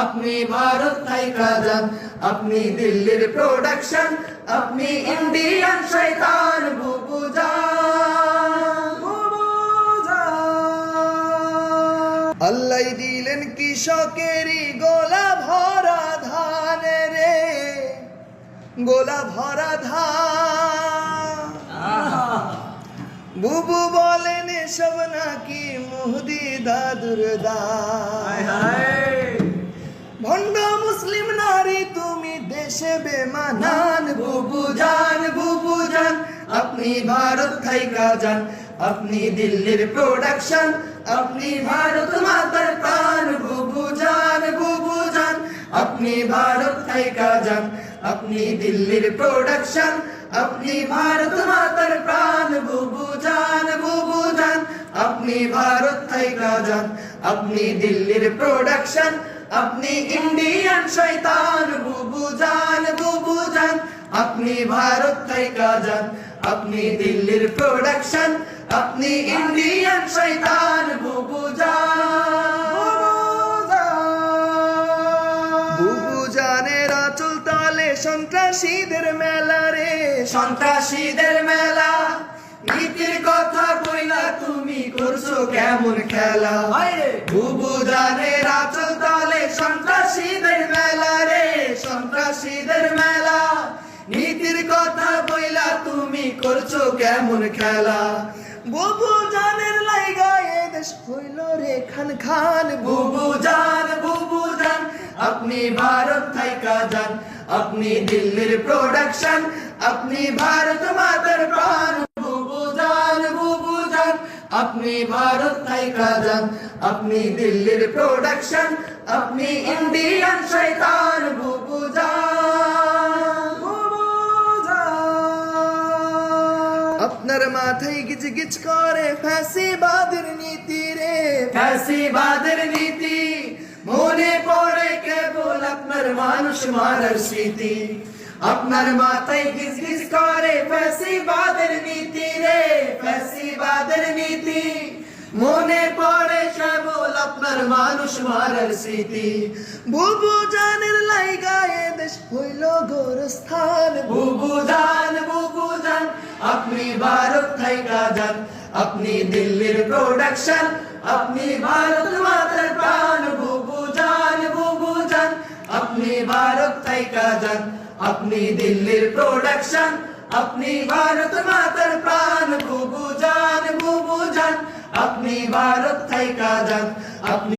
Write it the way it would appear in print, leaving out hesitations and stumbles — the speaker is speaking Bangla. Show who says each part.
Speaker 1: আপনি ভারত থাইকা যান, আপনি দিল্লির প্রোডাকশন, আপনি ইন্ডিয়ান শয়তান বুবুজান। আল্লাহ দিলেন কৃষকেরই গোলা ভরা ধান রে, গোলা ভরা ধান। বুবু বলেন এসব নাকি মুহদি দাদুর দান। ভণ্ড মুসলিম নারী তুমি দেশে বেমানান বুবুজান, বুবুজান। আপনি ভারত থাইকা যান, আপনি দিল্লির প্রোডাকশন, আপনি ভারত মাতার প্রাণ বুবুজান, বুবুজান। আপনি ভারত থাইকা যান, আপনি দিল্লির প্রোডাকশন, আপনি ভারত মাতার প্রাণ বুবুজান, বুবুজান। আপনি ভারত থাইকা যান, আপনি দিল্লির প্রোডাকশন, আপনি ইন্ডিয়ান শয়তান বুবুজান, বুবুজান। আপনি ভারত থাইকা যান, আপনি দিল্লির প্রোডাকশন, আপনি ইন্ডিয়ান শয়তান বুবুজান। বুবুজানের আঁচল তলে সন্ত্রাসীদের মেলা রে, সন্ত্রাসীদের মেলা। নীতির কথা কইলা তুমি করছো কেমন খেলা, বুবুজানের আঁচল তলে সন্ত্রাসীদের মেলা রে, সন্ত্রাসীদের মেলা। নীতির কথা বইলা তুমি করছো কেমন খেলা, বুবুজানের লাইগা এ দেশ হইল রে খান খান বুবুজান, বুবুজান। আপনি ভারত থাইকা যান, আপনি দিল্লির প্রোডাকশন, আপনি ভারত মাতার প্রাণ বুবুজান, বুবুজান। আপনি ভারত থাইকা যান, আপনি দিল্লির প্রোডাকশন, আপনি ইন্ডিয়ান শয়তান বুবুজান, বুবুজান। আপনার মাথায় গিজ গিজ করে ফ্যাসিবাদের নীতি রে, ফ্যাসিবাদের নীতি। মনে পড়ে কেবল আপনার মানুষ মারার স্মৃতি। আপনার মাথায় গিজ গিজ করে ফ্যাসিবাদের নীতি রে, ফ্যাসিবাদের নীতি। মনে পড়ে কেবল আপনার মানুষ মারার স্মৃতি। বুবুজানের লাইগা এ দেশ হইল গোরস্থান বুবুজান, বুবুজান। আপনি ভারত থাইকা যান, আপনি দিল্লির প্রোডাকশন, আপনি ভারত মাতার প্রাণ বুবুজান, বুবুজান। আপনি ভারত থাইকা যান, আপনি দিল্লির প্রোডাকশন, আপনি ভারত মাতার প্রাণ বুবুজান, বুবুজান। আপনি ভারত থাইকা যান, আপনি